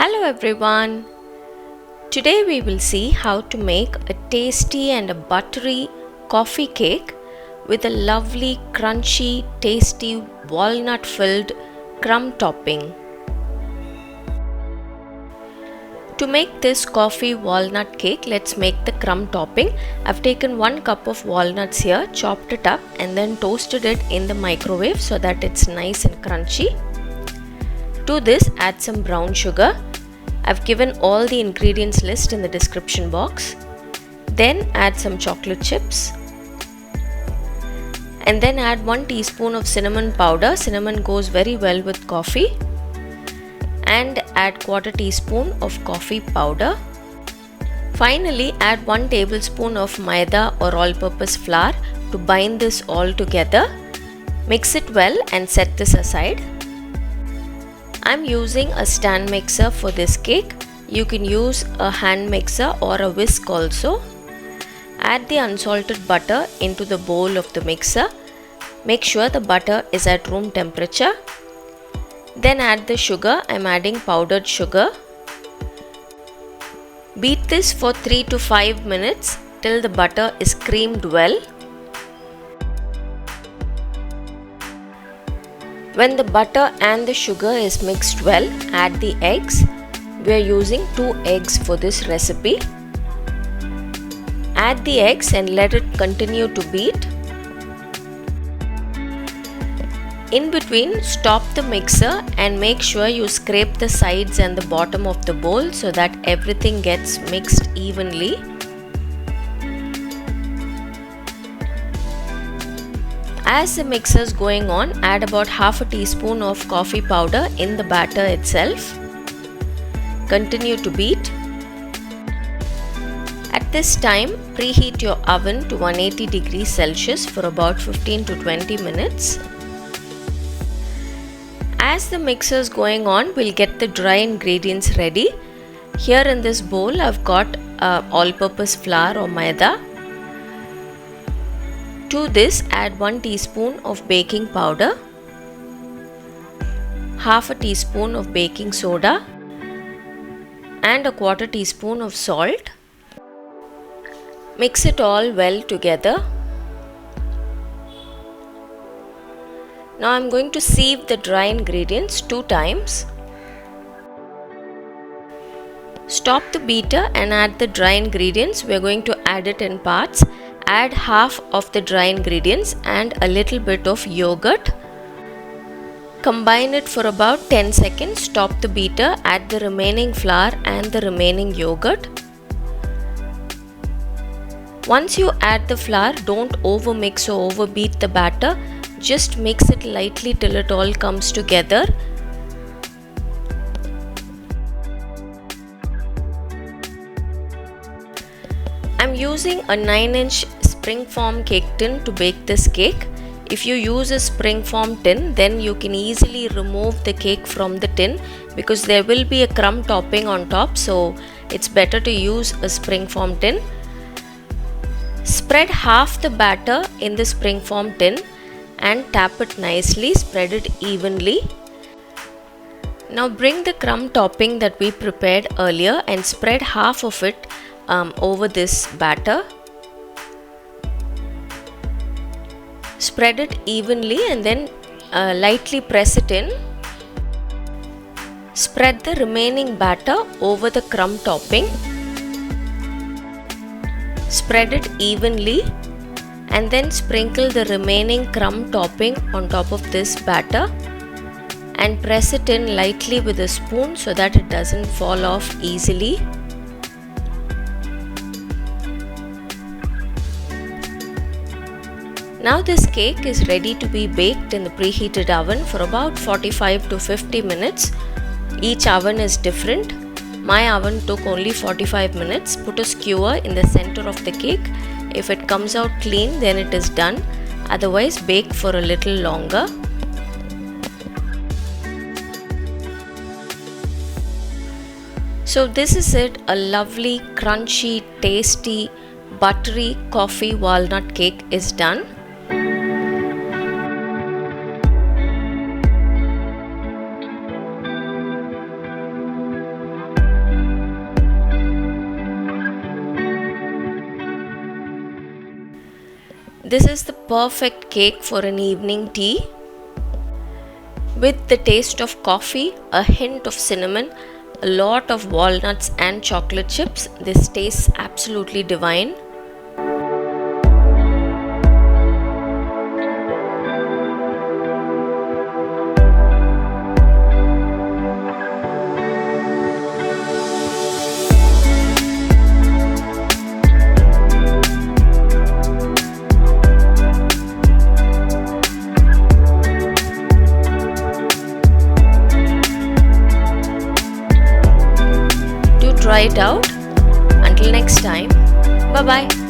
Hello everyone! Today we will see how to make a tasty and a buttery coffee cake with a lovely crunchy tasty walnut filled crumb topping. To make this coffee walnut cake, let's make the crumb topping. I've taken 1 cup of walnuts here, chopped it up and then toasted it in the microwave so that it's nice and crunchy. To this, add some brown sugar. I've given all the ingredients list in the description box. Then add some chocolate chips. And then add 1 teaspoon of cinnamon powder. Cinnamon goes very well with coffee. And add 1/4 teaspoon of coffee powder. Finally, add 1 tablespoon of Maida or all-purpose flour to bind this all together. Mix it well and set this aside. I'm using a stand mixer for this cake. You can use a hand mixer or a whisk also. Add the unsalted butter into the bowl of the mixer. Make sure the butter is at room temperature. Then add the sugar. I'm adding powdered sugar. Beat this for 3 to 5 minutes till the butter is creamed well. When the butter and the sugar is mixed well, add the eggs. We are using 2 eggs for this recipe. Add the eggs and let it continue to beat. In between, stop the mixer and make sure you scrape the sides and the bottom of the bowl so that everything gets mixed evenly. As the mixer is going on, add about 1/2 teaspoon of coffee powder in the batter itself. Continue to beat. At this time, preheat your oven to 180 degrees Celsius for about 15 to 20 minutes. As the mixer is going on, we'll get the dry ingredients ready. Here in this bowl, I've got all-purpose flour or Maida. To this, add 1 teaspoon of baking powder, 1/2 teaspoon of baking soda, and 1/4 teaspoon of salt. Mix it all well together. Now I'm going to sieve the dry ingredients 2 times. Stop the beater and add the dry ingredients. We're going to add it in parts. Add half of the dry ingredients and a little bit of yogurt. Combine it for about 10 seconds. Stop the beater, add the remaining flour and the remaining yogurt. Once you add the flour, don't overmix or overbeat the batter. Just mix it lightly till it all comes together. I'm using a 9-inch springform cake tin to bake this cake. If you use a springform tin, then you can easily remove the cake from the tin because there will be a crumb topping on top, so it's better to use a springform tin. Spread half the batter in the springform tin and tap it nicely, spread it evenly. Now bring the crumb topping that we prepared earlier and spread half of it over this batter. Spread it evenly and then lightly press it in. Spread the remaining batter over the crumb topping. Spread it evenly and then sprinkle the remaining crumb topping on top of this batter and press it in lightly with a spoon so that it doesn't fall off easily. Now this cake is ready to be baked in the preheated oven for about 45 to 50 minutes. Each oven is different. My oven took only 45 minutes. Put a skewer in the center of the cake. If it comes out clean, then it is done. Otherwise, bake for a little longer. So this is it, a lovely, crunchy, tasty, buttery coffee walnut cake is done. This is the perfect cake for an evening tea. With the taste of coffee, a hint of cinnamon, a lot of walnuts and chocolate chips, this tastes absolutely divine. Try it out. Until next time, bye bye.